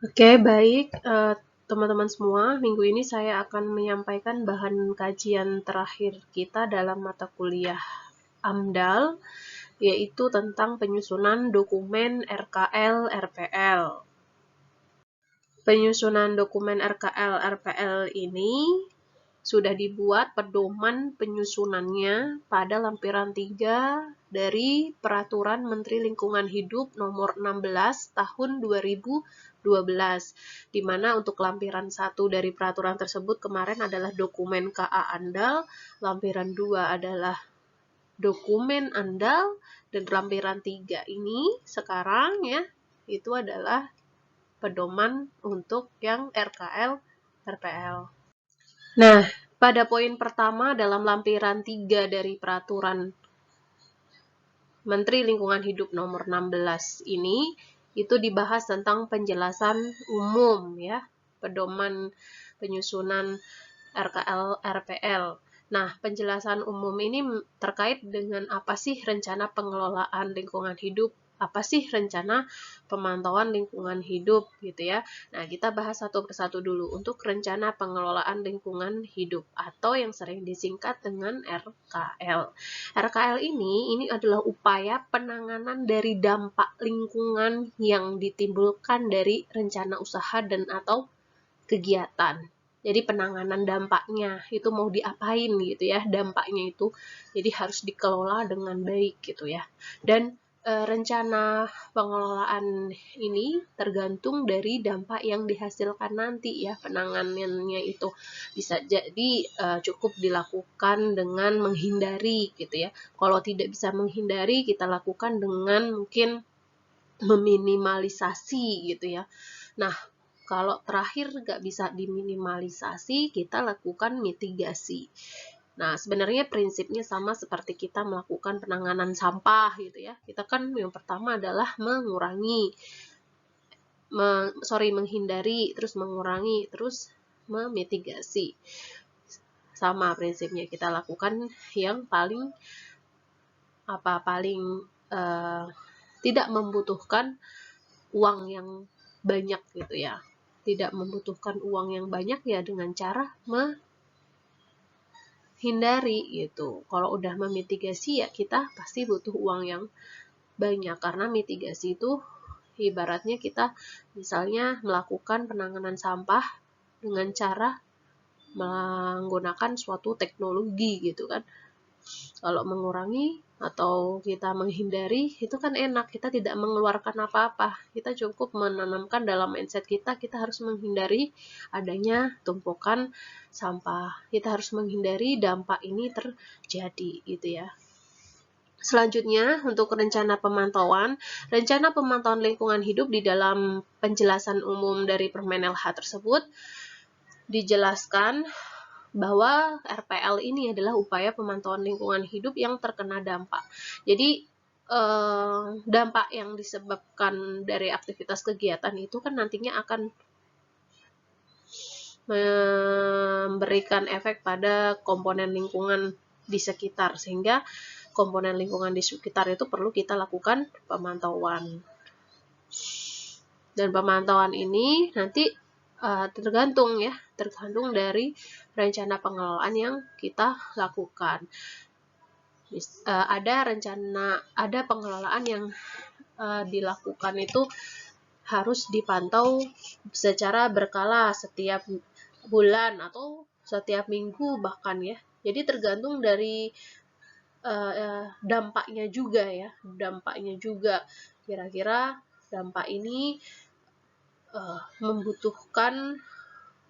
Oke, baik, teman-teman semua. Minggu ini saya akan menyampaikan bahan kajian terakhir kita dalam mata kuliah AMDAL, yaitu tentang penyusunan dokumen RKL RPL. Penyusunan dokumen RKL RPL ini sudah dibuat pedoman penyusunannya pada lampiran 3 dari Peraturan Menteri Lingkungan Hidup Nomor 16 Tahun 2012, di mana untuk lampiran 1 dari peraturan tersebut kemarin adalah dokumen KA Andal, lampiran 2 adalah dokumen Andal, dan lampiran 3 ini sekarang ya, itu adalah pedoman untuk yang RKL RPL. Nah, pada poin pertama dalam lampiran 3 dari Peraturan Menteri Lingkungan Hidup Nomor 16 ini, itu dibahas tentang penjelasan umum ya, pedoman penyusunan RKL RPL. Nah, penjelasan umum ini terkait dengan apa sih rencana pengelolaan lingkungan hidup, apa sih rencana pemantauan lingkungan hidup gitu ya. Nah, kita bahas satu persatu dulu. Untuk rencana pengelolaan lingkungan hidup atau yang sering disingkat dengan RKL. RKL ini adalah upaya penanganan dari dampak lingkungan yang ditimbulkan dari rencana usaha dan atau kegiatan. Jadi penanganan dampaknya itu mau diapain gitu ya, dampaknya itu. Jadi harus dikelola dengan baik gitu ya. Dan rencana pengelolaan ini tergantung dari dampak yang dihasilkan nanti ya, penanganannya itu. Bisa jadi cukup dilakukan dengan menghindari gitu ya. Kalau tidak bisa menghindari, kita lakukan dengan mungkin meminimalisasi gitu ya. Nah, kalau terakhir nggak bisa diminimalisasi, kita lakukan mitigasi. Nah, sebenarnya prinsipnya sama seperti kita melakukan penanganan sampah gitu ya. Kita kan yang pertama adalah menghindari, terus mengurangi, terus memitigasi. Sama prinsipnya kita lakukan yang paling tidak membutuhkan uang yang banyak gitu ya. Tidak membutuhkan uang yang banyak ya dengan cara menghindari gitu. Kalau udah memitigasi ya kita pasti butuh uang yang banyak, karena mitigasi itu ibaratnya kita misalnya melakukan penanganan sampah dengan cara menggunakan suatu teknologi gitu kan. Kalau mengurangi atau kita menghindari itu kan enak, kita tidak mengeluarkan apa-apa. Kita cukup menanamkan dalam mindset kita harus menghindari adanya tumpukan sampah. Kita harus menghindari dampak ini terjadi gitu ya. Selanjutnya, untuk rencana pemantauan lingkungan hidup di dalam penjelasan umum dari Permen LH tersebut dijelaskan bahwa RPL ini adalah upaya pemantauan lingkungan hidup yang terkena dampak. Jadi dampak yang disebabkan dari aktivitas kegiatan itu kan nantinya akan memberikan efek pada komponen lingkungan di sekitar, sehingga komponen lingkungan di sekitar itu perlu kita lakukan pemantauan. Dan pemantauan ini nanti tergantung dari rencana pengelolaan yang kita lakukan. Ada pengelolaan yang dilakukan itu harus dipantau secara berkala setiap bulan atau setiap minggu bahkan ya. Jadi tergantung dari dampaknya juga ya. Kira-kira dampak ini membutuhkan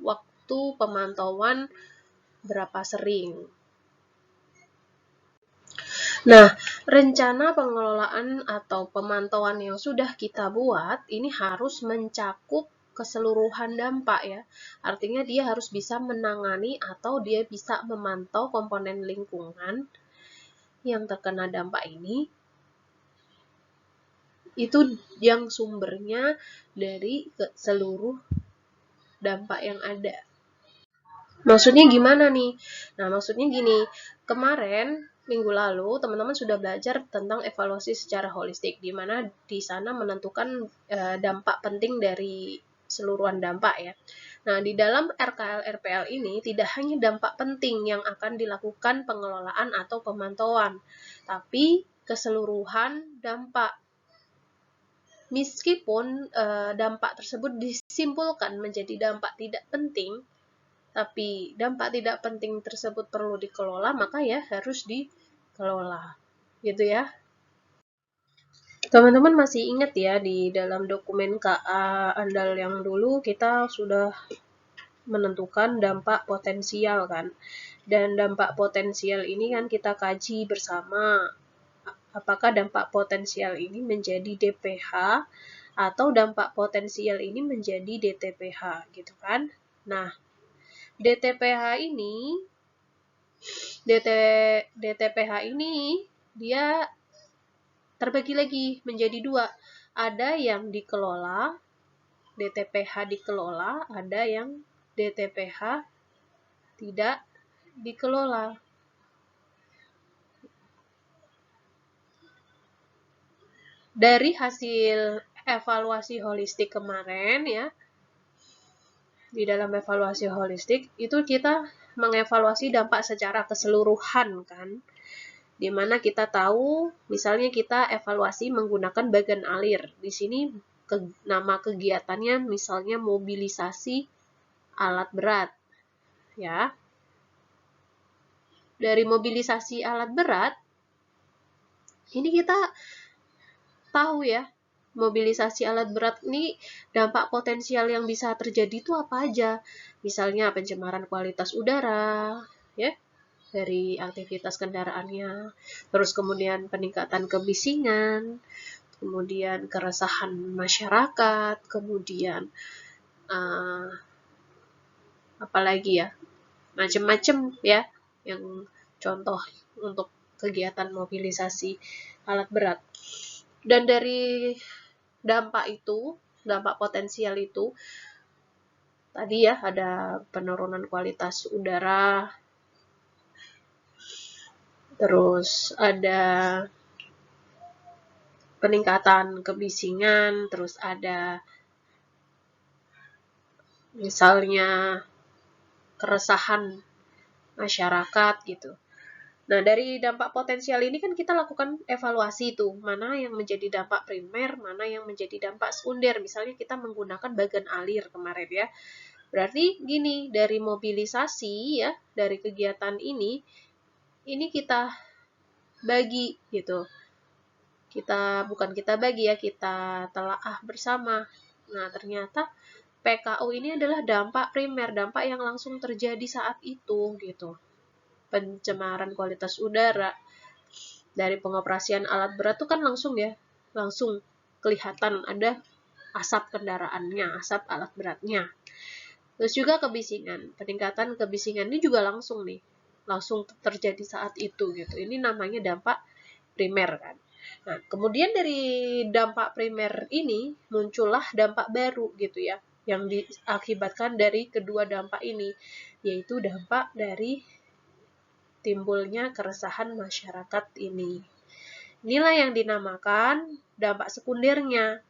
waktu pemantauan berapa sering. Nah, rencana pengelolaan atau pemantauan yang sudah kita buat ini harus mencakup keseluruhan dampak ya. Artinya dia harus bisa menangani atau dia bisa memantau komponen lingkungan yang terkena dampak ini. Itu yang sumbernya dari seluruh dampak yang ada. Maksudnya gimana nih? Nah, maksudnya gini, kemarin minggu lalu teman-teman sudah belajar tentang evaluasi secara holistik, di mana di sana menentukan dampak penting dari keseluruhan dampak ya. Nah, di dalam RKL-RPL ini tidak hanya dampak penting yang akan dilakukan pengelolaan atau pemantauan, tapi keseluruhan dampak. Meskipun dampak tersebut disimpulkan menjadi dampak tidak penting, tapi dampak tidak penting tersebut perlu dikelola, maka ya harus dikelola. Gitu ya. Teman-teman masih ingat ya, di dalam dokumen KA Andal yang dulu kita sudah menentukan dampak potensial kan. Dan dampak potensial ini kan kita kaji bersama. Apakah dampak potensial ini menjadi DPH atau dampak potensial ini menjadi DTPH gitu kan. Nah, DTPH ini DTPH ini dia terbagi lagi menjadi dua. Ada yang dikelola, DTPH dikelola, ada yang DTPH tidak dikelola. Dari hasil evaluasi holistik kemarin ya, di dalam evaluasi holistik itu kita mengevaluasi dampak secara keseluruhan kan. Dimana kita tahu, misalnya kita evaluasi menggunakan bagan alir. Di sini nama kegiatannya misalnya mobilisasi alat berat. Ya. Dari mobilisasi alat berat, ini kita tahu ya, mobilisasi alat berat ini dampak potensial yang bisa terjadi itu apa aja. Misalnya pencemaran kualitas udara, ya, dari aktivitas kendaraannya, terus kemudian peningkatan kebisingan, kemudian keresahan masyarakat, kemudian apalagi ya, macam-macam ya, yang contoh untuk kegiatan mobilisasi alat berat. Dan dari dampak itu, dampak potensial itu, tadi ya ada penurunan kualitas udara, terus ada peningkatan kebisingan, terus ada misalnya keresahan masyarakat gitu. Nah, dari dampak potensial ini kan kita lakukan evaluasi tuh, mana yang menjadi dampak primer, mana yang menjadi dampak sekunder. Misalnya kita menggunakan bagan alir kemarin ya. Berarti gini, dari mobilisasi ya, dari kegiatan ini kita bagi gitu. Bukan kita bagi ya, kita telaah bersama. Nah, ternyata PKU ini adalah dampak primer, dampak yang langsung terjadi saat itu gitu. Pencemaran kualitas udara dari pengoperasian alat berat itu kan langsung ya, langsung kelihatan ada asap kendaraannya, asap alat beratnya. Terus juga kebisingan, peningkatan kebisingan ini juga langsung nih, langsung terjadi saat itu gitu. Ini namanya dampak primer kan. Nah, kemudian dari dampak primer ini muncullah dampak baru gitu ya, yang diakibatkan dari kedua dampak ini, yaitu dampak dari timbulnya keresahan masyarakat ini. Inilah yang dinamakan dampak sekundernya.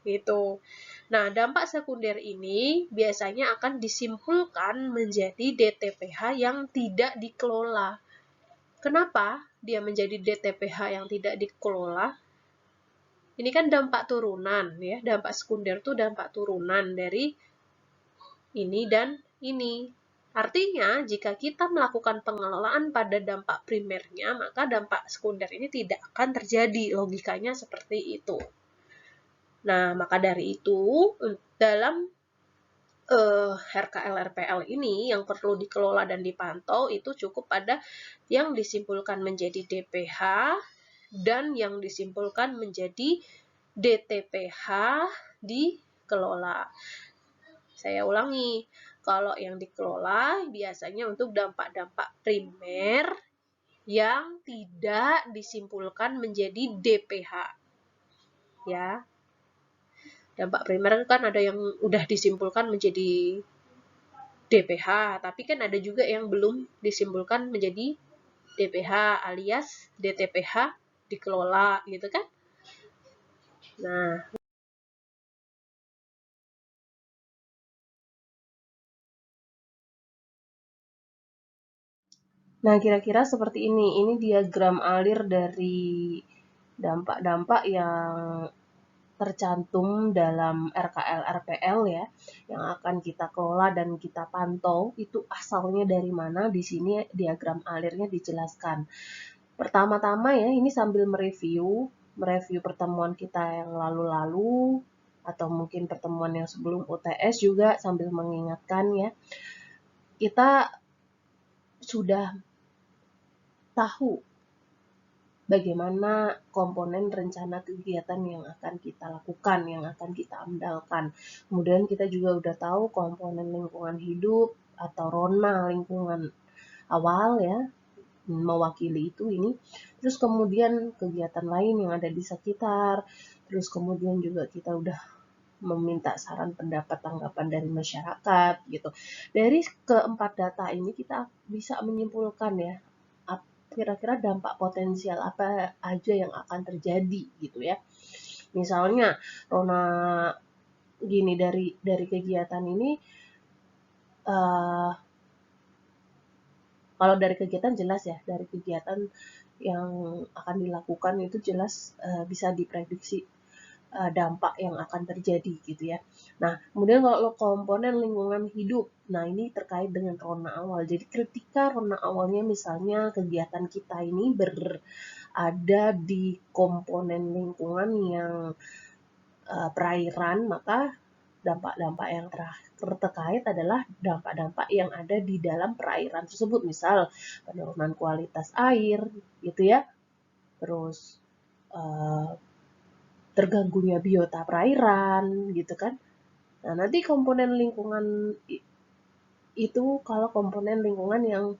Gitu. Nah, dampak sekunder ini biasanya akan disimpulkan menjadi DTPH yang tidak dikelola. Kenapa dia menjadi DTPH yang tidak dikelola? Ini kan dampak turunan ya, dampak sekunder itu dampak turunan dari ini dan ini. Artinya, jika kita melakukan pengelolaan pada dampak primernya, maka dampak sekunder ini tidak akan terjadi. Logikanya seperti itu. Nah, maka dari itu, dalam RKL-RPL ini yang perlu dikelola dan dipantau itu cukup pada yang disimpulkan menjadi DPH dan yang disimpulkan menjadi DTPH dikelola. Saya ulangi, kalau yang dikelola biasanya untuk dampak-dampak primer yang tidak disimpulkan menjadi DPH. Ya. Dampak primer kan ada yang udah disimpulkan menjadi DPH, tapi kan ada juga yang belum disimpulkan menjadi DPH alias DTPH dikelola gitu kan. Nah, Nah, kira-kira seperti ini. Ini diagram alir dari dampak-dampak yang tercantum dalam RKL RPL ya, yang akan kita kelola dan kita pantau itu asalnya dari mana. Di sini diagram alirnya dijelaskan. Pertama-tama ya, ini sambil mereview pertemuan kita yang lalu-lalu atau mungkin pertemuan yang sebelum UTS juga sambil mengingatkan ya. Kita sudah tahu bagaimana komponen rencana kegiatan yang akan kita lakukan, yang akan kita andalkan. Kemudian kita juga udah tahu komponen lingkungan hidup atau rona lingkungan awal ya, mewakili itu ini. Terus kemudian kegiatan lain yang ada di sekitar. Terus kemudian juga kita udah meminta saran pendapat tanggapan dari masyarakat gitu. Dari keempat data ini kita bisa menyimpulkan ya, kira-kira dampak potensial apa aja yang akan terjadi gitu ya. Misalnya Rona gini, dari kegiatan ini kalau dari kegiatan jelas ya, dari kegiatan yang akan dilakukan itu jelas bisa diprediksi dampak yang akan terjadi gitu ya. Nah, kemudian kalau komponen lingkungan hidup, nah ini terkait dengan rona awal. Jadi ketika rona awalnya misalnya kegiatan kita ini berada di komponen lingkungan yang perairan, maka dampak-dampak yang terkait adalah dampak-dampak yang ada di dalam perairan tersebut. Misal penurunan kualitas air gitu ya, terus terganggunya biota perairan gitu kan. Nah, nanti komponen lingkungan itu kalau komponen lingkungan yang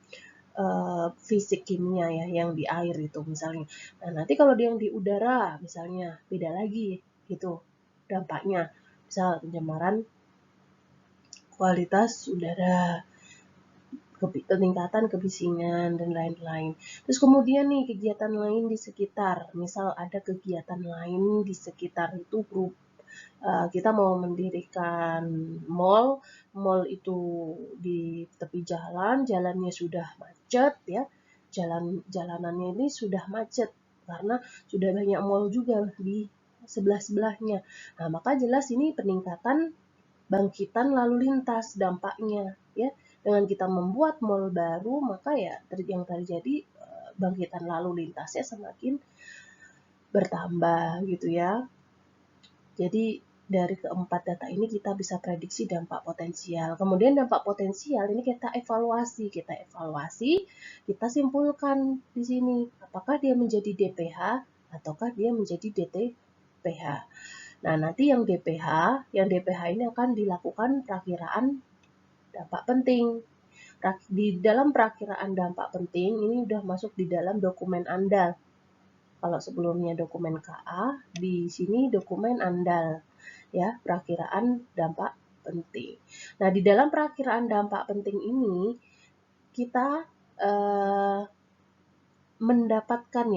fisik kimia ya, yang di air itu misalnya. Nah, nanti kalau yang di udara misalnya beda lagi gitu dampaknya. Misal pencemaran kualitas udara, peningkatan kebisingan dan lain-lain. Terus kemudian nih kegiatan lain di sekitar, misal ada kegiatan lain di sekitar itu grup kita mau mendirikan mall, mall itu di tepi jalan, jalannya sudah macet ya, jalanannya ini sudah macet karena sudah banyak mall juga di sebelah-sebelahnya. Nah, maka jelas ini peningkatan bangkitan lalu lintas dampaknya ya. Dengan kita membuat mall baru, maka ya yang terjadi bangkitan lalu lintasnya semakin bertambah gitu ya. Jadi dari keempat data ini kita bisa prediksi dampak potensial. Kemudian dampak potensial ini kita evaluasi, kita simpulkan di sini apakah dia menjadi DPH ataukah dia menjadi DTPH. Nah, nanti yang DPH ini akan dilakukan perakiraan dampak penting. Di dalam perakiraan dampak penting ini sudah masuk di dalam dokumen andal. Kalau sebelumnya dokumen KA, di sini dokumen andal ya, perakiraan dampak penting. Nah, di dalam perakiraan dampak penting ini kita mendapatkan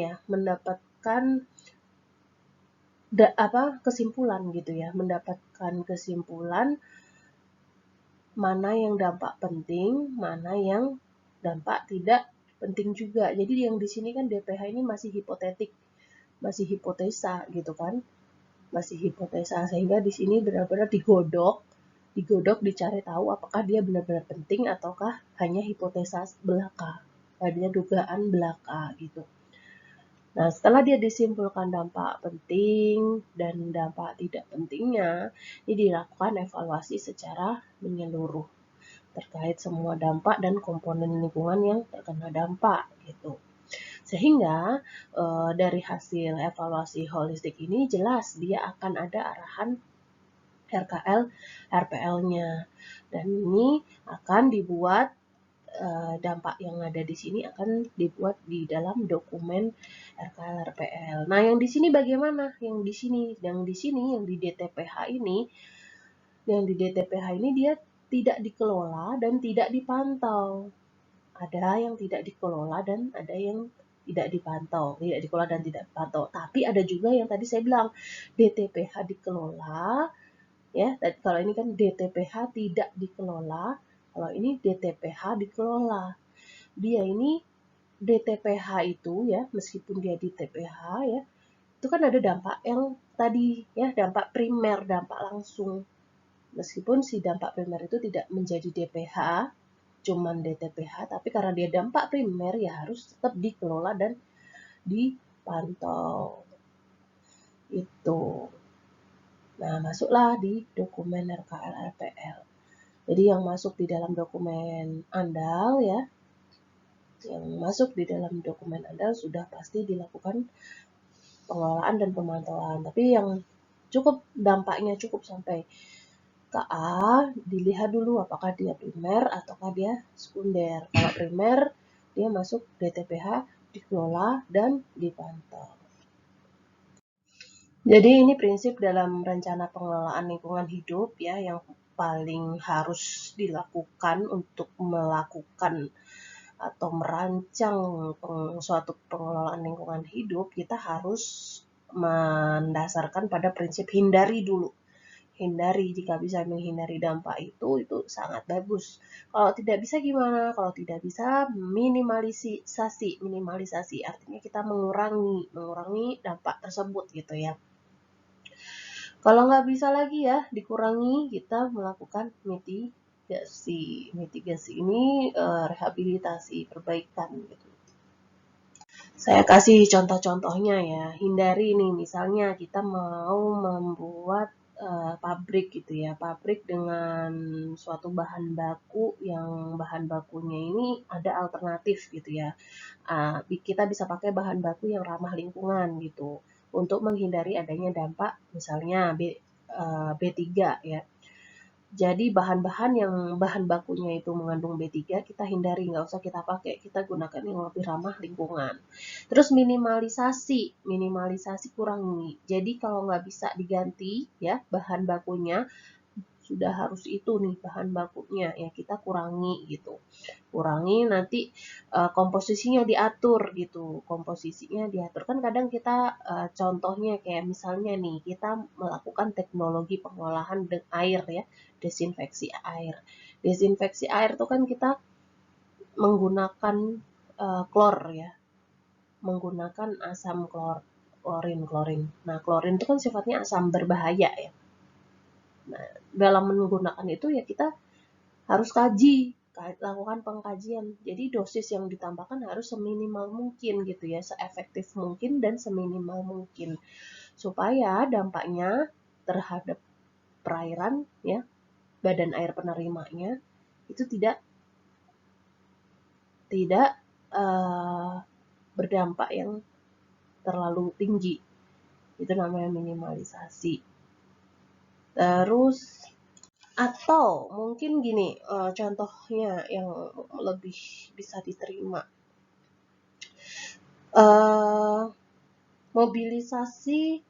kesimpulan gitu ya, mendapatkan kesimpulan mana yang dampak penting, mana yang dampak tidak penting juga. Jadi yang di sini kan DPH ini masih hipotetik, masih hipotesa gitu kan, masih hipotesa, sehingga di sini benar-benar digodok dicari tahu apakah dia benar-benar penting ataukah hanya hipotesa belaka, hanya dugaan belaka gitu. Nah, setelah dia disimpulkan dampak penting dan dampak tidak pentingnya, ini dilakukan evaluasi secara menyeluruh terkait semua dampak dan komponen lingkungan yang terkena dampak gitu. Sehingga dari hasil evaluasi holistik ini jelas dia akan ada arahan RKL RPL-nya, dan ini akan dibuat dampak yang ada di sini akan dibuat di dalam dokumen RKL RPL. Nah, yang di sini bagaimana? Yang di sini yang di DTPH ini dia tidak dikelola dan tidak dipantau. Ada yang tidak dikelola dan ada yang tidak dipantau, tidak dikelola dan tidak dipantau. Tapi ada juga yang tadi saya bilang DTPH dikelola, ya. Kalau ini kan DTPH tidak dikelola, kalau ini DTPH dikelola. Dia ini DTPH itu ya, meskipun dia di TPH ya, itu kan ada dampak yang tadi ya, dampak primer, dampak langsung. Meskipun si dampak primer itu tidak menjadi DPH, cuman DTPH, tapi karena dia dampak primer ya harus tetap dikelola dan dipantau. Itu. Nah, masuklah di dokumen RKL RPL. Jadi yang masuk di dalam dokumen andal ya, yang masuk di dalam dokumen andal sudah pasti dilakukan pengelolaan dan pemantauan. Tapi yang cukup dampaknya cukup sampai KA, dilihat dulu apakah dia primer ataukah dia sekunder. Kalau primer, dia masuk DTPH, dikelola dan dipantau. Jadi ini prinsip dalam rencana pengelolaan lingkungan hidup ya yang paling harus dilakukan untuk melakukan atau merancang suatu pengelolaan lingkungan hidup. Kita harus mendasarkan pada prinsip hindari dulu. Hindari, jika bisa menghindari dampak itu sangat bagus. Kalau tidak bisa gimana? Kalau tidak bisa, minimalisasi artinya kita mengurangi dampak tersebut gitu ya. Kalau nggak bisa lagi ya dikurangi, kita melakukan mitigasi ini rehabilitasi, perbaikan gitu. Saya kasih contoh-contohnya ya. Hindari nih, misalnya kita mau membuat pabrik gitu ya, pabrik dengan suatu bahan baku yang bahan bakunya ini ada alternatif gitu ya. Kita bisa pakai bahan baku yang ramah lingkungan gitu untuk menghindari adanya dampak misalnya B3 ya. Jadi bahan-bahan yang bahan bakunya itu mengandung B3 kita hindari, nggak usah kita pakai, kita gunakan yang lebih ramah lingkungan. Terus minimalisasi kurangi. Jadi kalau nggak bisa diganti ya bahan bakunya, sudah harus itu nih bahan bakunya ya kita kurangi gitu. Kurangi nanti komposisinya diatur gitu. Komposisinya diatur kan kadang kita contohnya kayak misalnya nih kita melakukan teknologi pengolahan air ya, desinfeksi air. Desinfeksi air itu kan kita menggunakan klor ya. Menggunakan asam klorin. Nah, klorin itu kan sifatnya asam berbahaya ya. Nah, dalam menggunakan itu ya kita harus lakukan pengkajian. Jadi dosis yang ditambahkan harus seminimal mungkin gitu ya, seefektif mungkin dan seminimal mungkin supaya dampaknya terhadap perairan ya, badan air penerimanya itu tidak berdampak yang terlalu tinggi. Itu namanya minimalisasi. Terus atau mungkin gini, contohnya yang lebih bisa diterima. Mobilisasi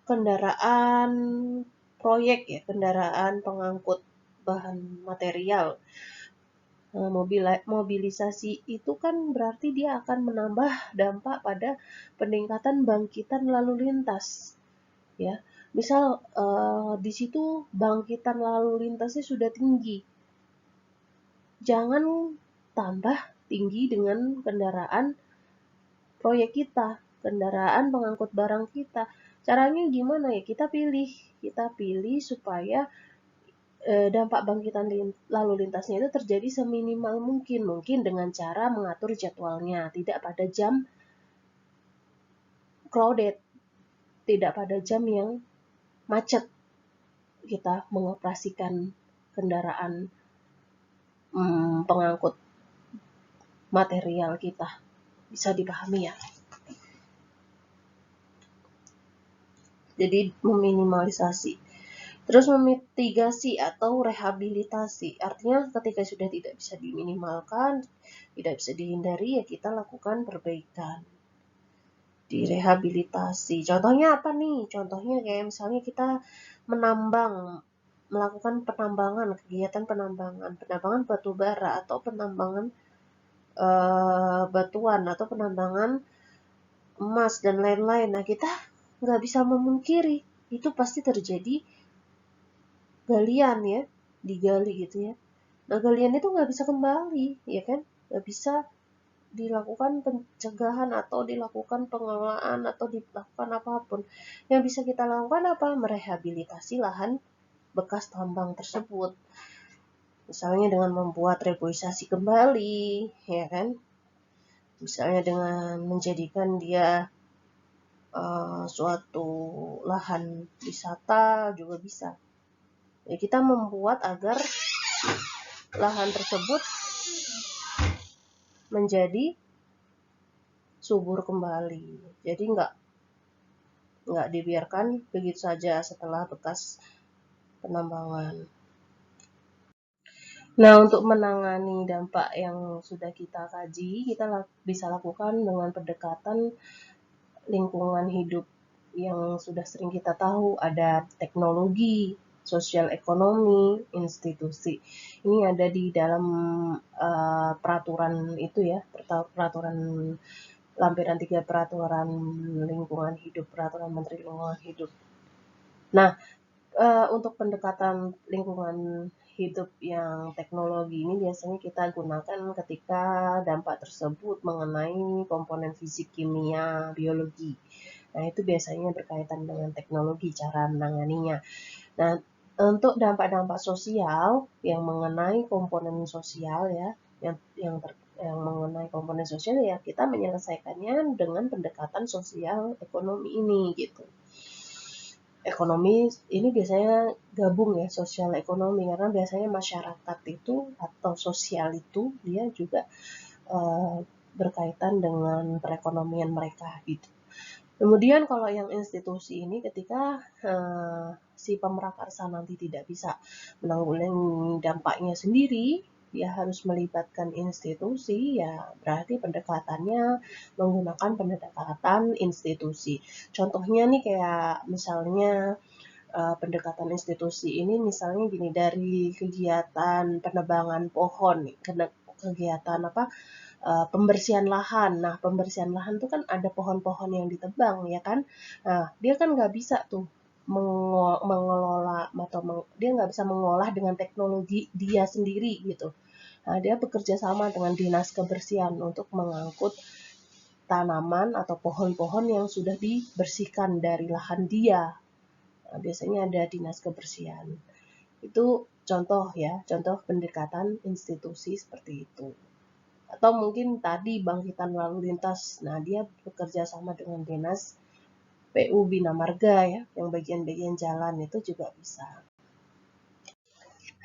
kendaraan proyek ya, kendaraan pengangkut bahan material. Mobilisasi itu kan berarti dia akan menambah dampak pada peningkatan bangkitan lalu lintas. Ya, misal di situ bangkitan lalu lintasnya sudah tinggi. Jangan tambah tinggi dengan kendaraan proyek kita, kendaraan pengangkut barang kita. Caranya gimana ya? Kita pilih supaya dampak bangkitan lalu lintasnya itu terjadi seminimal mungkin. Mungkin dengan cara mengatur jadwalnya, tidak pada jam crowded, tidak pada jam yang macet. Kita mengoperasikan kendaraan pengangkut material kita. Bisa dipahami ya? Jadi meminimalisasi. Terus memitigasi atau rehabilitasi. Artinya ketika sudah tidak bisa diminimalkan, tidak bisa dihindari, ya kita lakukan perbaikan. Direhabilitasi. Contohnya apa nih? Contohnya kayak misalnya kita melakukan penambangan, kegiatan penambangan batu bara atau penambangan batuan atau penambangan emas dan lain-lain. Nah, kita nggak bisa memungkiri itu pasti terjadi galian ya, digali gitu ya. Nah, galian itu nggak bisa kembali, ya kan? Nggak bisa dilakukan pencegahan atau dilakukan pengelolaan atau dilakukan apapun. Yang bisa kita lakukan apa? Merehabilitasi lahan bekas tambang tersebut. Misalnya dengan membuat reboisasi kembali, ya kan? Misalnya dengan menjadikan dia suatu lahan wisata juga bisa. Ya, kita membuat agar lahan tersebut menjadi subur kembali. Jadi nggak dibiarkan begitu saja setelah bekas penambangan. Nah, untuk menangani dampak yang sudah kita kaji, kita bisa lakukan dengan pendekatan lingkungan hidup yang sudah sering kita tahu, ada teknologi, sosial ekonomi, institusi. Ini ada di dalam peraturan itu ya, peraturan lampiran 3 peraturan lingkungan hidup, peraturan Menteri Lingkungan Hidup. Nah, untuk pendekatan lingkungan hidup yang teknologi ini biasanya kita gunakan ketika dampak tersebut mengenai komponen fisik, kimia, biologi. Nah, itu biasanya berkaitan dengan teknologi cara menanganinya. Nah, untuk dampak-dampak sosial yang mengenai komponen sosial ya, yang mengenai komponen sosial ya kita menyelesaikannya dengan pendekatan sosial ekonomi ini gitu. Ekonomi ini biasanya gabung ya, sosial ekonomi, karena biasanya masyarakat itu atau sosial itu dia juga berkaitan dengan perekonomian mereka gitu. Kemudian kalau yang institusi ini ketika si pemrakarsa nanti tidak bisa menanggulangi dampaknya sendiri, dia harus melibatkan institusi, ya berarti pendekatannya menggunakan pendekatan institusi. Contohnya nih kayak misalnya pendekatan institusi ini misalnya gini, dari kegiatan penebangan pohon, kegiatan apa, pembersihan lahan. Nah, pembersihan lahan itu kan ada pohon-pohon yang ditebang, ya kan? Nah, dia kan nggak bisa tuh mengelola atau dia nggak bisa mengolah dengan teknologi dia sendiri gitu. Nah, dia bekerja sama dengan dinas kebersihan untuk mengangkut tanaman atau pohon-pohon yang sudah dibersihkan dari lahan dia. Nah, biasanya ada dinas kebersihan. Itu contoh ya, contoh pendekatan institusi seperti itu. Atau mungkin tadi bangkitan lalu lintas, nah dia bekerja sama dengan dinas PU Bina Marga ya, yang bagian-bagian jalan itu juga bisa.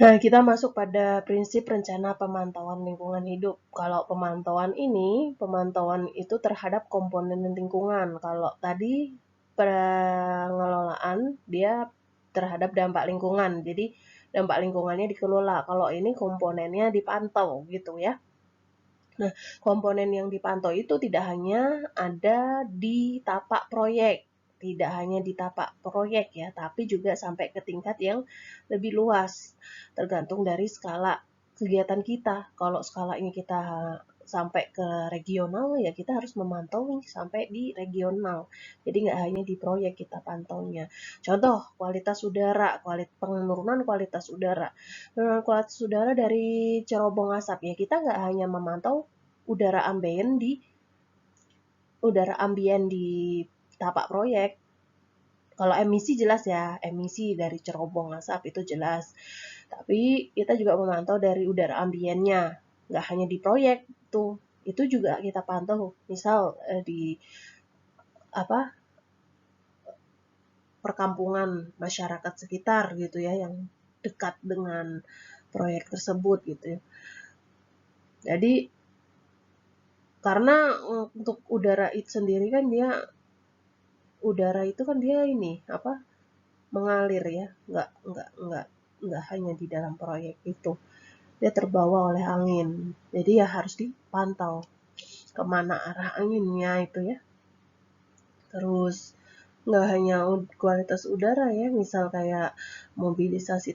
Nah, kita masuk pada prinsip rencana pemantauan lingkungan hidup. Kalau pemantauan itu terhadap komponen lingkungan. Kalau tadi pengelolaan dia terhadap dampak lingkungan. Jadi dampak lingkungannya dikelola. Kalau ini komponennya dipantau gitu ya. Nah, komponen yang dipantau itu tidak hanya ada di tapak proyek, tidak hanya di tapak proyek ya, tapi juga sampai ke tingkat yang lebih luas, tergantung dari skala kegiatan kita. Kalau skalanya kita sampai ke regional, ya kita harus memantau sampai di regional. Jadi nggak hanya di proyek kita pantaunya. Contoh, kualitas udara, penurunan kualitas udara. Penurunan kualitas udara dari cerobong asap, ya kita nggak hanya memantau udara ambien di tapak proyek. Kalau emisi jelas ya, emisi dari cerobong asap itu jelas. Tapi kita juga memantau dari udara ambiennya, nggak hanya di proyek tuh. Itu juga kita pantau. Misal di apa perkampungan masyarakat sekitar gitu ya, yang dekat dengan proyek tersebut gitu ya. Jadi karena untuk udara itu sendiri kan udara itu kan dia ini apa mengalir ya, nggak hanya di dalam proyek itu, dia terbawa oleh angin. Jadi ya harus dipantau kemana arah anginnya itu ya. Terus nggak hanya kualitas udara ya, misal kayak mobilisasi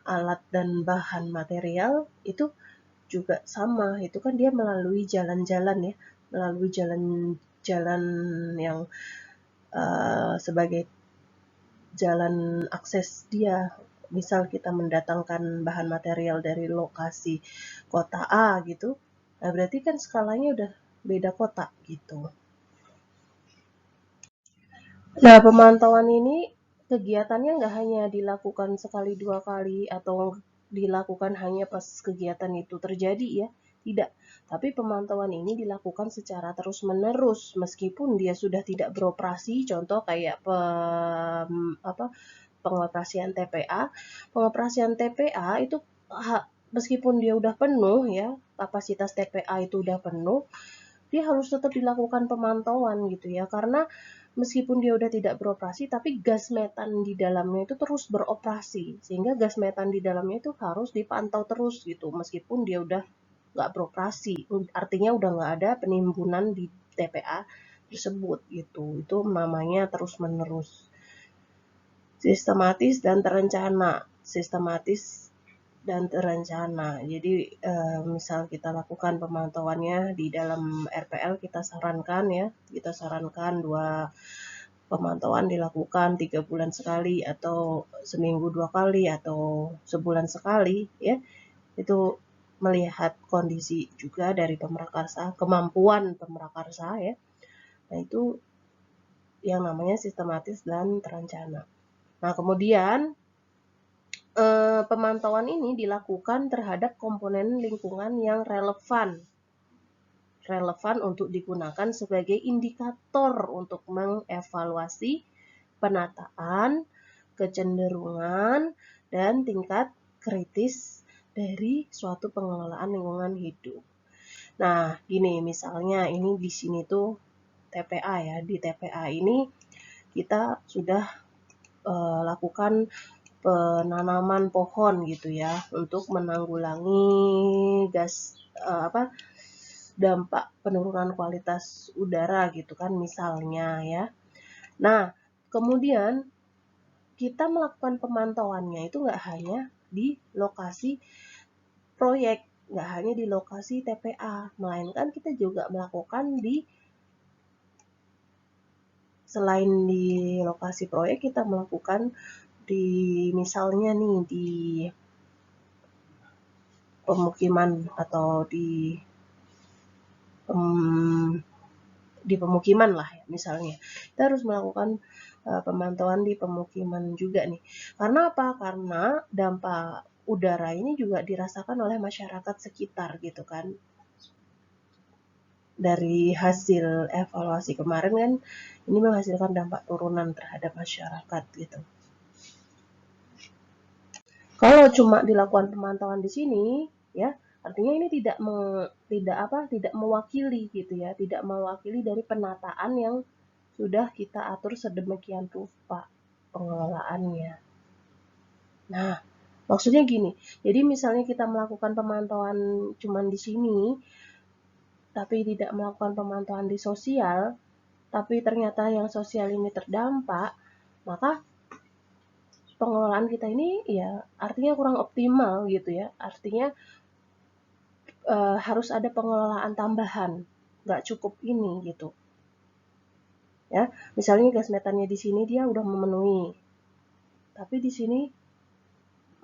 alat dan bahan material itu juga sama. Itu kan dia melalui jalan-jalan ya, melalui jalan-jalan yang sebagai jalan akses dia misal kita mendatangkan bahan material dari lokasi kota A gitu, nah berarti kan skalanya udah beda kota gitu. Nah, pemantauan ini kegiatannya nggak hanya dilakukan sekali dua kali atau dilakukan hanya pas kegiatan itu terjadi ya, tidak. Tapi pemantauan ini dilakukan secara terus-menerus meskipun dia sudah tidak beroperasi, contoh kayak pengoperasian TPA. Pengoperasian TPA itu meskipun dia udah penuh ya, kapasitas TPA itu udah penuh, dia harus tetap dilakukan pemantauan gitu ya, karena meskipun dia udah tidak beroperasi tapi gas metan di dalamnya itu terus beroperasi, sehingga gas metan di dalamnya itu harus dipantau terus gitu meskipun dia udah nggak beroperasi, artinya udah nggak ada penimbunan di TPA tersebut gitu. Itu namanya terus menerus, sistematis dan terencana. Sistematis dan terencana. Jadi misal kita lakukan pemantauannya di dalam RPL, kita sarankan 2 pemantauan dilakukan 3 bulan sekali atau seminggu 2 kali atau sebulan sekali ya. Itu melihat kondisi juga dari pemrakarsa, kemampuan pemrakarsa ya. Nah, itu yang namanya sistematis dan terencana. Nah, kemudian pemantauan ini dilakukan terhadap komponen lingkungan yang relevan untuk digunakan sebagai indikator untuk mengevaluasi penataan, kecenderungan, dan tingkat kritis dari suatu pengelolaan lingkungan hidup. Nah, gini misalnya ini di sini tuh TPA ya. Di TPA ini kita sudah lakukan penanaman pohon gitu ya untuk menanggulangi dampak penurunan kualitas udara gitu kan misalnya ya. Nah, kemudian kita melakukan pemantauannya itu nggak hanya di lokasi proyek, nggak hanya di lokasi TPA, melainkan kita juga melakukan selain di lokasi proyek, kita melakukan di misalnya nih di pemukiman atau di pemukiman lah ya, misalnya kita harus melakukan pemantauan di pemukiman juga nih. Karena apa? Karena dampak udara ini juga dirasakan oleh masyarakat sekitar gitu kan. Dari hasil evaluasi kemarin kan ini menghasilkan dampak turunan terhadap masyarakat gitu. Kalau cuma dilakukan pemantauan di sini ya, artinya ini tidak mewakili gitu ya, tidak mewakili dari penataan yang sudah kita atur sedemikian rupa pengelolaannya. Nah, maksudnya gini, jadi misalnya kita melakukan pemantauan cuma di sini, tapi tidak melakukan pemantauan di sosial, tapi ternyata yang sosial ini terdampak, maka pengelolaan kita ini ya artinya kurang optimal gitu ya. Artinya harus ada pengelolaan tambahan, nggak cukup ini gitu. Ya, misalnya gas metannya di sini dia udah memenuhi, tapi di sini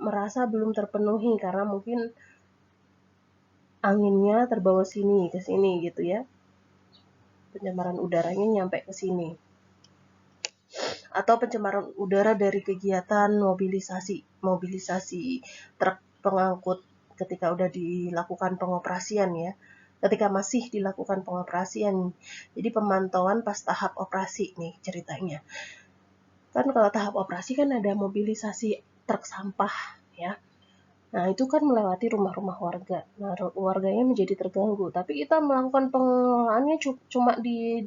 merasa belum terpenuhi karena mungkin anginnya terbawa sini ke sini gitu ya. Pencemaran udaranya nyampe ke sini. Atau pencemaran udara dari kegiatan mobilisasi truk pengangkut ketika udah dilakukan pengoperasian ya. Ketika masih dilakukan pengoperasian. Jadi pemantauan pas tahap operasi nih ceritanya. Kan kalau tahap operasi kan ada mobilisasi truk sampah ya. Nah, itu kan melewati rumah-rumah warga. Nah, warganya menjadi terganggu. Tapi kita melakukan pengelolaannya cuma di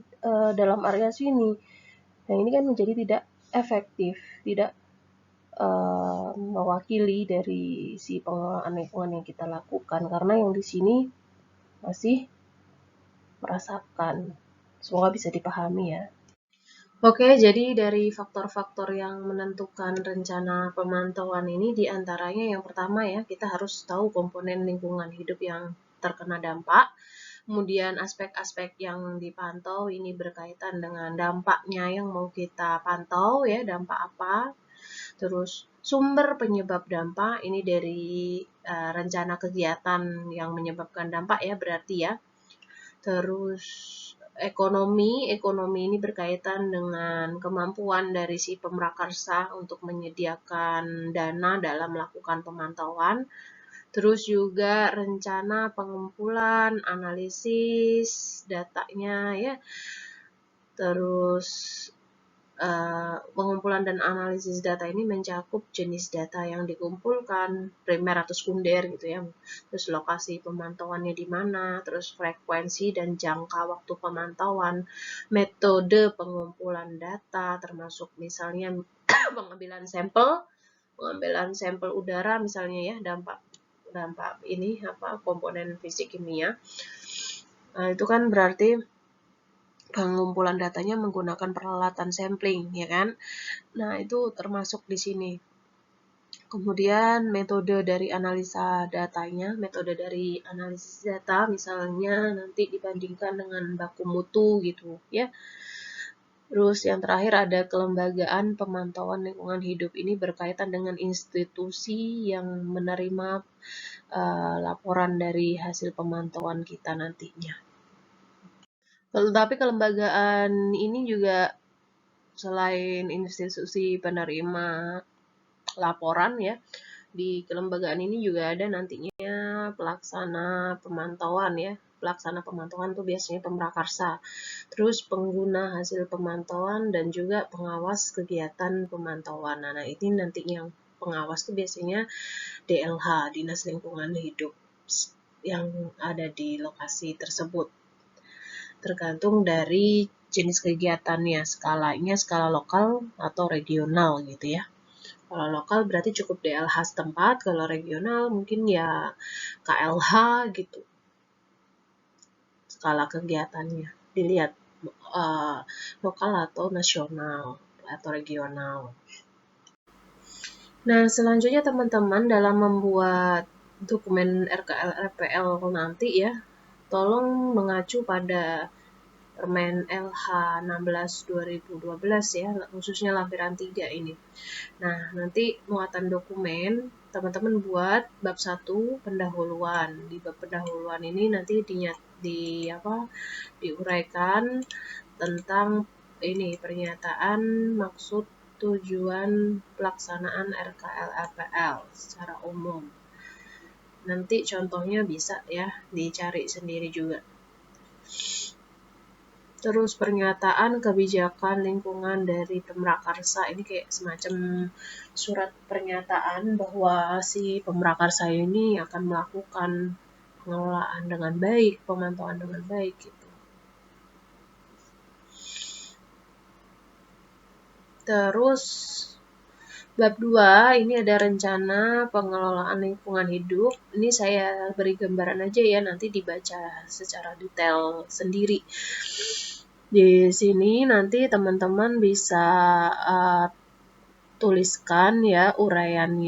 dalam area sini. Nah, ini kan menjadi tidak efektif, tidak mewakili dari si pengelolaan lingkungan yang kita lakukan. Karena yang di sini masih merasakan. Semoga bisa dipahami ya. Oke, jadi dari faktor-faktor yang menentukan rencana pemantauan ini diantaranya yang pertama ya, kita harus tahu komponen lingkungan hidup yang terkena dampak. Kemudian aspek-aspek yang dipantau ini berkaitan dengan dampaknya yang mau kita pantau ya, dampak apa. Terus sumber penyebab dampak ini dari rencana kegiatan yang menyebabkan dampak ya berarti ya. Terus ekonomi ini berkaitan dengan kemampuan dari si pemrakarsa untuk menyediakan dana dalam melakukan pemantauan. Terus juga rencana pengumpulan, analisis datanya ya. Terus pengumpulan dan analisis data ini mencakup jenis data yang dikumpulkan, primer atau sekunder gitu ya. Terus lokasi pemantauannya di mana, terus frekuensi dan jangka waktu pemantauan, metode pengumpulan data termasuk misalnya pengambilan sampel udara misalnya ya, dampak ini komponen fisik kimia. Nah, itu kan berarti pengumpulan datanya menggunakan peralatan sampling, ya kan? Nah, itu termasuk di sini. Kemudian metode dari analisa datanya, metode dari analisis data misalnya nanti dibandingkan dengan baku mutu gitu, ya. Terus yang terakhir ada kelembagaan pemantauan lingkungan hidup. Ini berkaitan dengan institusi yang menerima laporan dari hasil pemantauan kita nantinya. Tetapi kelembagaan ini juga selain institusi penerima laporan ya, di kelembagaan ini juga ada nantinya pelaksana pemantauan ya. Pelaksana pemantauan itu biasanya pemrakarsa. Terus pengguna hasil pemantauan dan juga pengawas kegiatan pemantauan. Nah, ini nanti yang pengawas itu biasanya DLH, Dinas Lingkungan Hidup yang ada di lokasi tersebut. Tergantung dari jenis kegiatannya, skalanya skala lokal atau regional gitu ya. Kalau lokal berarti cukup DLH setempat, kalau regional mungkin ya KLH gitu. Skala kegiatannya dilihat lokal atau nasional atau regional. Nah, selanjutnya teman-teman dalam membuat dokumen RKL RPL nanti ya, tolong mengacu pada Permen LH 16 2012 ya, khususnya lampiran 3 ini. Nah, nanti muatan dokumen teman-teman buat bab 1 pendahuluan. Di bab pendahuluan ini nanti diuraikan tentang ini pernyataan maksud tujuan pelaksanaan RKL RPL secara umum. Nanti contohnya bisa ya dicari sendiri juga. Terus pernyataan kebijakan lingkungan dari pemrakarsa ini kayak semacam surat pernyataan bahwa si pemrakarsa ini akan melakukan pengelolaan dengan baik, pemantauan dengan baik gitu. Terus bab 2 ini ada rencana pengelolaan lingkungan hidup. Ini saya beri gambaran aja ya, nanti dibaca secara detail sendiri. Di sini nanti teman-teman bisa tuliskan ya uraian ini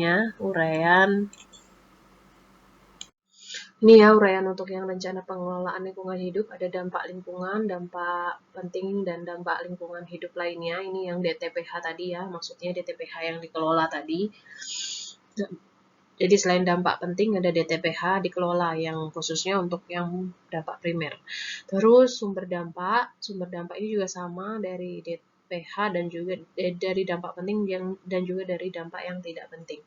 ya uraian untuk yang rencana pengelolaan lingkungan hidup. Ada dampak lingkungan, dampak penting, dan dampak lingkungan hidup lainnya. Ini yang DTPH tadi ya, maksudnya DTPH yang dikelola tadi. Jadi selain dampak penting ada DTPH dikelola yang khususnya untuk yang dampak primer. Terus sumber dampak ini juga sama dari DTPH dan juga dari dampak penting dan juga dari dampak yang tidak penting.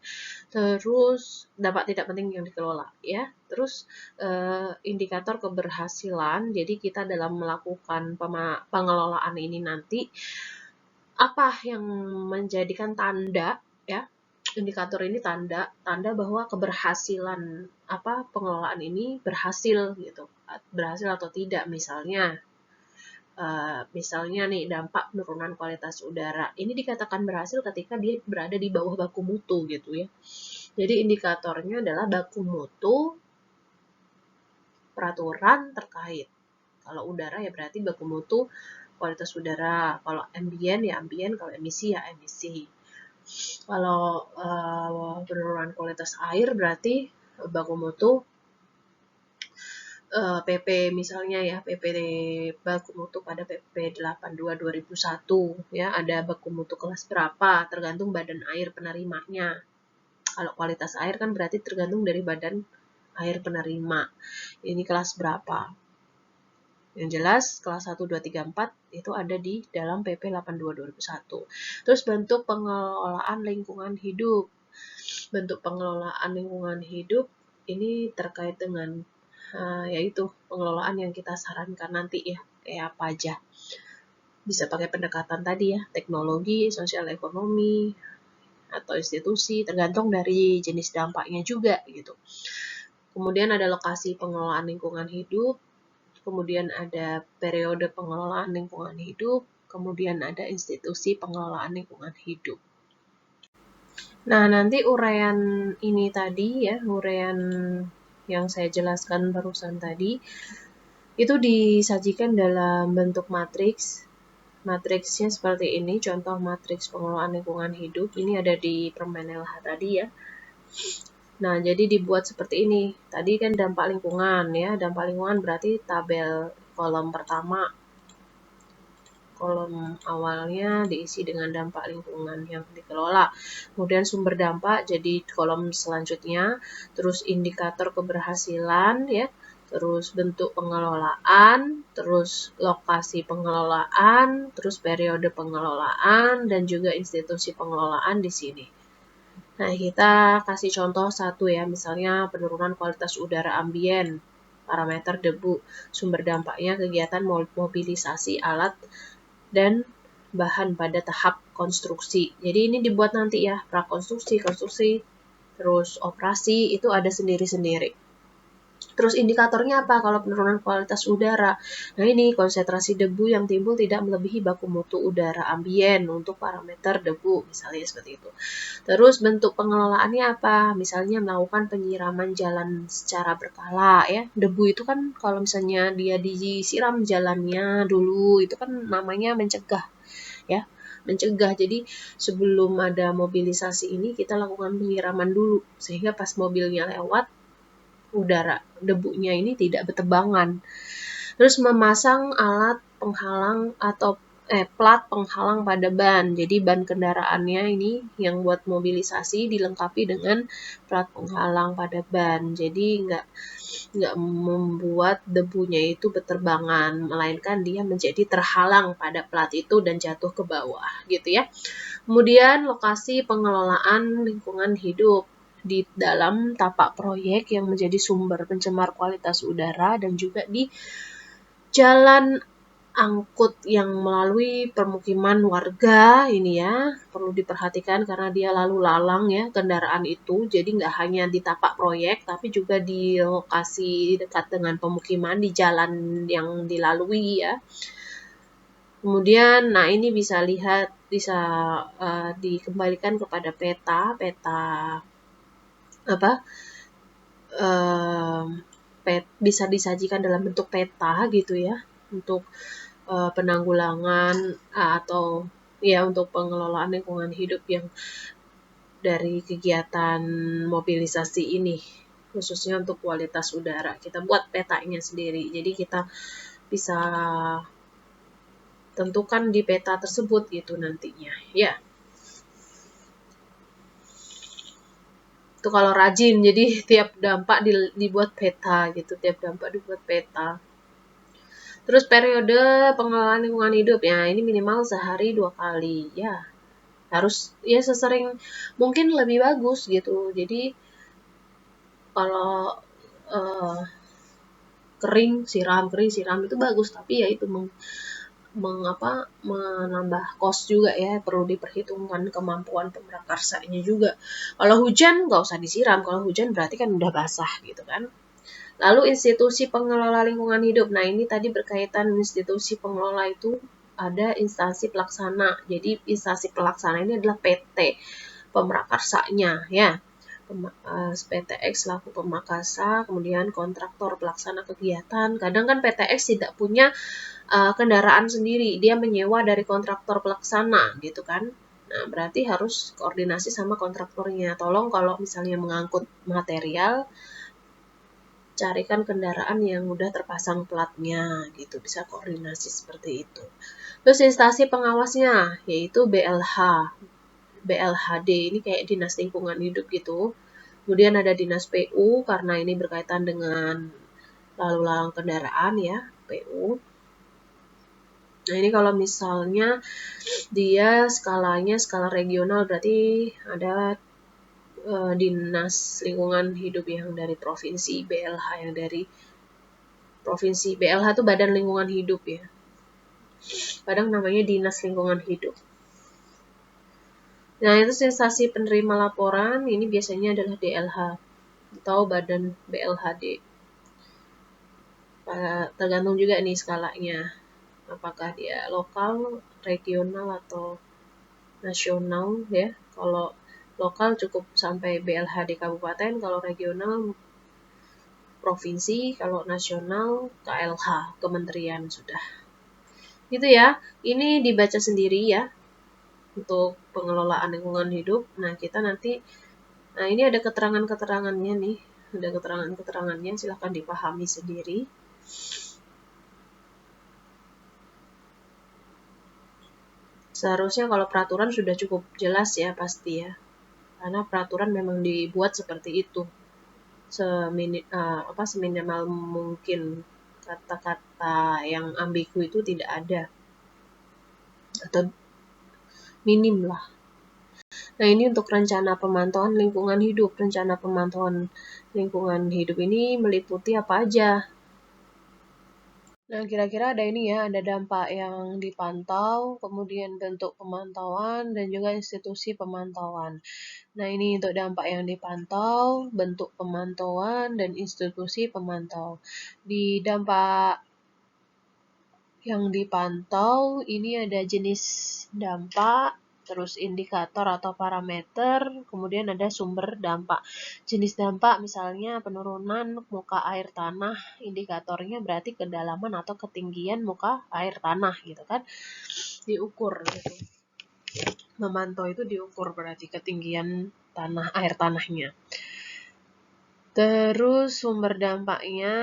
Terus dampak tidak penting yang dikelola ya. Terus indikator keberhasilan. Jadi kita dalam melakukan pengelolaan ini nanti apa yang menjadikan tanda ya. Indikator ini tanda bahwa keberhasilan pengelolaan ini berhasil gitu, berhasil atau tidak. Misalnya nih dampak penurunan kualitas udara ini dikatakan berhasil ketika dia berada di bawah baku mutu gitu ya. Jadi indikatornya adalah baku mutu peraturan terkait. Kalau udara ya berarti baku mutu kualitas udara, kalau ambien ya ambien, kalau emisi ya emisi. Kalau penurunan kualitas air berarti baku mutu PP misalnya ya, PP baku mutu pada PP 82 2001 ya, ada baku mutu kelas berapa, tergantung badan air penerimanya. Kalau kualitas air kan berarti tergantung dari badan air penerima. Ini kelas berapa? Yang jelas kelas 1, 2, 3, 4 itu ada di dalam PP 82 2001. Terus bentuk pengelolaan lingkungan hidup. Bentuk pengelolaan lingkungan hidup ini terkait dengan yaitu pengelolaan yang kita sarankan nanti ya, kayak apa aja. Bisa pakai pendekatan tadi ya, teknologi, sosial ekonomi, atau institusi, tergantung dari jenis dampaknya juga gitu. Kemudian ada lokasi pengelolaan lingkungan hidup, kemudian ada periode pengelolaan lingkungan hidup, kemudian ada institusi pengelolaan lingkungan hidup. Nah, nanti uraian ini tadi ya, uraian yang saya jelaskan barusan tadi, itu disajikan dalam bentuk matriks. Matriksnya seperti ini, contoh matriks pengelolaan lingkungan hidup. Ini ada di permen LH tadi ya. Nah, jadi dibuat seperti ini. Tadi kan dampak lingkungan ya. Dampak lingkungan berarti tabel kolom pertama. Kolom awalnya diisi dengan dampak lingkungan yang dikelola. Kemudian sumber dampak jadi kolom selanjutnya. Terus indikator keberhasilan ya. Terus bentuk pengelolaan, terus lokasi pengelolaan, terus periode pengelolaan, dan juga institusi pengelolaan di sini. Nah, kita kasih contoh satu ya, misalnya penurunan kualitas udara ambien, parameter debu, sumber dampaknya kegiatan mobilisasi alat dan bahan pada tahap konstruksi. Jadi ini dibuat nanti ya, prakonstruksi, konstruksi, terus operasi, itu ada sendiri-sendiri. Terus indikatornya apa kalau penurunan kualitas udara? Nah, ini konsentrasi debu yang timbul tidak melebihi baku mutu udara ambien untuk parameter debu, misalnya seperti itu. Terus bentuk pengelolaannya apa? Misalnya melakukan penyiraman jalan secara berkala ya. Debu itu kan kalau misalnya dia disiram jalannya dulu, itu kan namanya mencegah ya. Mencegah. Jadi sebelum ada mobilisasi ini kita lakukan penyiraman dulu sehingga pas mobilnya lewat udara debunya ini tidak bertebangan. Terus memasang alat penghalang atau plat penghalang pada ban. Jadi ban kendaraannya ini yang buat mobilisasi dilengkapi dengan plat penghalang pada ban. Jadi nggak membuat debunya itu berterbangan, melainkan dia menjadi terhalang pada plat itu dan jatuh ke bawah gitu ya. Kemudian lokasi pengelolaan lingkungan hidup di dalam tapak proyek yang menjadi sumber pencemar kualitas udara dan juga di jalan angkut yang melalui permukiman warga ini ya, perlu diperhatikan karena dia lalu lalang ya kendaraan itu, jadi nggak hanya di tapak proyek tapi juga di lokasi dekat dengan pemukiman di jalan yang dilalui ya. Kemudian, nah ini bisa dikembalikan kepada peta bisa disajikan dalam bentuk peta gitu ya untuk penanggulangan atau ya untuk pengelolaan lingkungan hidup yang dari kegiatan mobilisasi ini khususnya untuk kualitas udara. Kita buat petanya sendiri. Jadi kita bisa tentukan di peta tersebut gitu nantinya ya. Itu kalau rajin, jadi tiap dampak dibuat peta gitu, tiap dampak dibuat peta. Terus periode pengelolaan lingkungan hidup ya, ini minimal sehari 2 kali ya. Harus ya sesering mungkin lebih bagus gitu. Jadi kalau kering siram itu bagus, tapi ya itu menambah cost juga ya, perlu diperhitungkan kemampuan pemrakarsanya juga. Kalau hujan nggak usah disiram, kalau hujan berarti kan udah basah gitu kan. Lalu institusi pengelola lingkungan hidup. Nah, ini tadi berkaitan institusi pengelola itu ada instansi pelaksana. Jadi instansi pelaksana ini adalah PT pemrakarsanya ya. PTX selaku pemakasa, kemudian kontraktor pelaksana kegiatan. Kadang kan PTX tidak punya kendaraan sendiri, dia menyewa dari kontraktor pelaksana gitu kan. Nah, berarti harus koordinasi sama kontraktornya. Tolong kalau misalnya mengangkut material, carikan kendaraan yang udah terpasang platnya gitu, bisa koordinasi seperti itu. Terus instansi pengawasnya yaitu BLHD ini kayak dinas lingkungan hidup gitu. Kemudian ada dinas PU karena ini berkaitan dengan lalu lalang kendaraan ya, PU. Nah ini kalau misalnya dia skalanya skala regional berarti ada dinas lingkungan hidup yang dari provinsi, BLH yang dari provinsi. BLH itu Badan Lingkungan Hidup ya. Kadang namanya Dinas Lingkungan Hidup. Nah itu instansi penerima laporan ini biasanya adalah DLH atau Badan BLHD. Tergantung juga nih skalanya. Apakah dia lokal, regional atau nasional ya. Kalau lokal cukup sampai BLHD kabupaten, kalau regional provinsi, kalau nasional KLH, kementerian sudah. Gitu ya. Ini dibaca sendiri ya untuk pengelolaan lingkungan hidup. Nah, kita nanti ini ada keterangan-keterangannya nih. Ada keterangan-keterangannya, silahkan dipahami sendiri. Seharusnya kalau peraturan sudah cukup jelas ya pasti ya. Karena peraturan memang dibuat seperti itu. Seminimal mungkin kata-kata yang ambigu itu tidak ada. Atau minim lah. Nah, ini untuk rencana pemantauan lingkungan hidup. Rencana pemantauan lingkungan hidup ini meliputi apa aja? Nah, kira-kira ada ini ya, ada dampak yang dipantau, kemudian bentuk pemantauan, dan juga institusi pemantauan. Nah, ini untuk dampak yang dipantau, bentuk pemantauan, dan institusi pemantau. Di dampak yang dipantau, ini ada jenis dampak, terus indikator atau parameter, kemudian ada sumber dampak. Jenis dampak misalnya penurunan muka air tanah, indikatornya berarti kedalaman atau ketinggian muka air tanah gitu kan, diukur gitu. Memantau itu diukur berarti ketinggian air tanahnya. Terus sumber dampaknya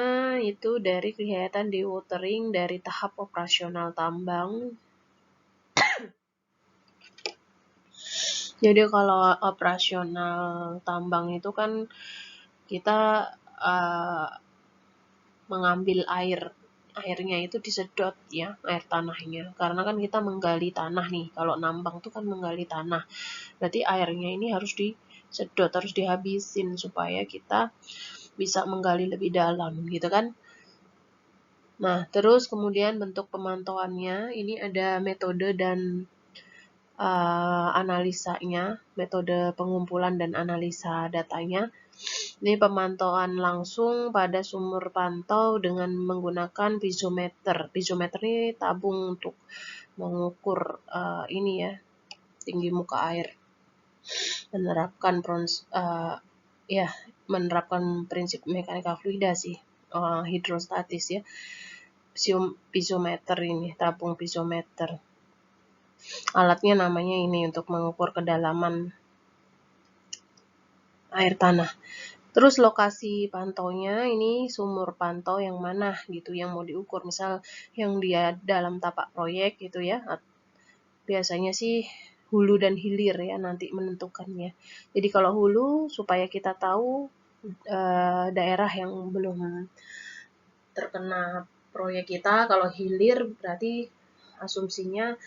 itu dari kegiatan dewatering dari tahap operasional tambang. Jadi kalau operasional tambang itu kan kita mengambil airnya itu disedot ya, air tanahnya. Karena kan kita menggali tanah nih. Kalau nambang itu kan menggali tanah. Berarti airnya ini harus disedot, harus dihabisin supaya kita bisa menggali lebih dalam gitu kan. Nah, terus kemudian bentuk pemantauannya ini ada metode dan analisanya, metode pengumpulan dan analisa datanya. Ini pemantauan langsung pada sumber pantau dengan menggunakan piezometer. Piezometer ini tabung untuk mengukur ini ya, tinggi muka air. Menerapkan prinsip mekanika fluida sih, hidrostatis ya. Piezometer ini, tabung piezometer. Alatnya namanya ini untuk mengukur kedalaman air tanah. Terus lokasi pantaunya ini sumur pantau yang mana gitu yang mau diukur. Misal yang dia dalam tapak proyek gitu ya. Biasanya sih hulu dan hilir ya nanti menentukannya. Jadi kalau hulu supaya kita tahu daerah yang belum terkena proyek kita, kalau hilir berarti asumsinya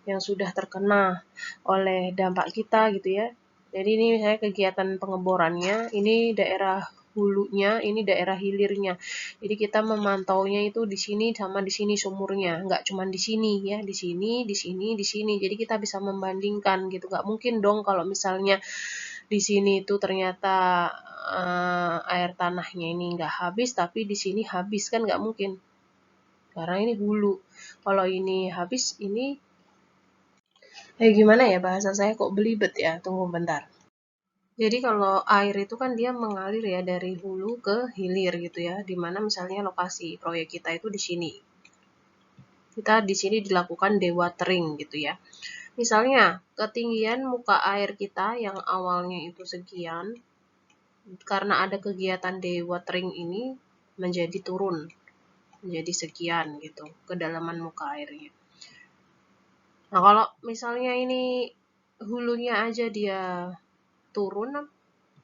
yang sudah terkena oleh dampak kita gitu ya. Jadi ini misalnya kegiatan pengeborannya, ini daerah hulunya, ini daerah hilirnya. Jadi kita memantaunya itu di sini sama di sini sumurnya, nggak cuma di sini ya, di sini, di sini, di sini. Jadi kita bisa membandingkan gitu. Nggak mungkin dong kalau misalnya di sini itu ternyata air tanahnya ini nggak habis, tapi di sini habis kan nggak mungkin. Karena ini hulu. Kalau ini habis, ini gimana ya bahasa saya kok belibet ya, tunggu bentar. Jadi kalau air itu kan dia mengalir ya dari hulu ke hilir gitu ya, dimana misalnya lokasi proyek kita itu di sini. Kita di sini dilakukan dewatering gitu ya. Misalnya ketinggian muka air kita yang awalnya itu sekian, karena ada kegiatan dewatering ini menjadi turun, menjadi sekian gitu, kedalaman muka airnya. Nah, kalau misalnya ini hulunya aja dia turun,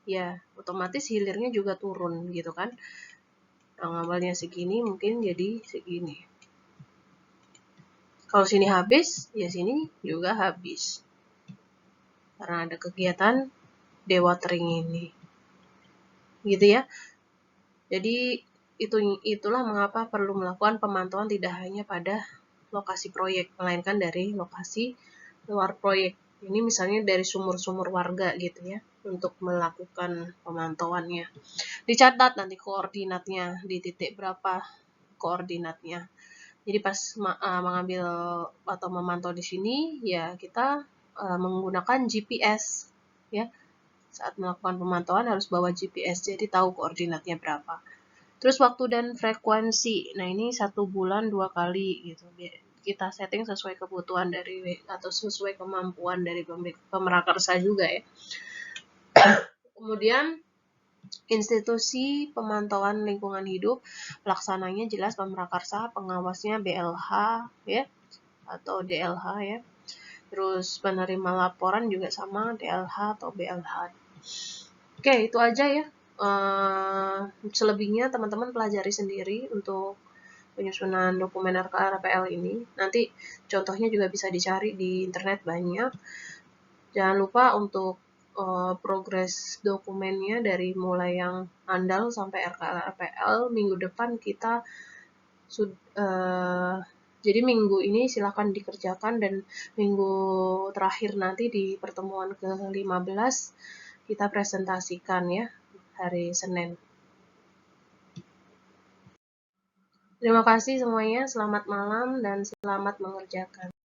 ya otomatis hilirnya juga turun gitu kan. Nah, awalnya segini mungkin jadi segini. Kalau sini habis, ya sini juga habis. Karena ada kegiatan dewatering ini. Gitu ya. Jadi itulah mengapa perlu melakukan pemantauan tidak hanya pada lokasi proyek, melainkan dari lokasi luar proyek. Ini misalnya dari sumur-sumur warga gitu ya, untuk melakukan pemantauannya. Dicatat nanti koordinatnya, di titik berapa koordinatnya. Jadi pas mengambil atau memantau di sini, ya kita menggunakan GPS ya. Saat melakukan pemantauan harus bawa GPS, jadi tahu koordinatnya berapa. Terus waktu dan frekuensi, nah ini 1 bulan 2 kali gitu. Kita setting sesuai kebutuhan dari atau sesuai kemampuan dari pemrakarsa juga ya. Kemudian institusi pemantauan lingkungan hidup, pelaksananya jelas Pemrakarsa, pengawasnya BLH ya atau DLH ya. Terus penerima laporan juga sama DLH atau BLH. Oke, itu aja ya. Selebihnya teman-teman pelajari sendiri untuk penyusunan dokumen RKL ini. Nanti contohnya juga bisa dicari di internet banyak. Jangan lupa untuk progres dokumennya dari mulai yang andal sampai RKL minggu depan kita jadi minggu ini silakan dikerjakan dan minggu terakhir nanti di pertemuan ke-15 kita presentasikan ya hari Senin. Terima kasih semuanya, selamat malam dan selamat mengerjakan.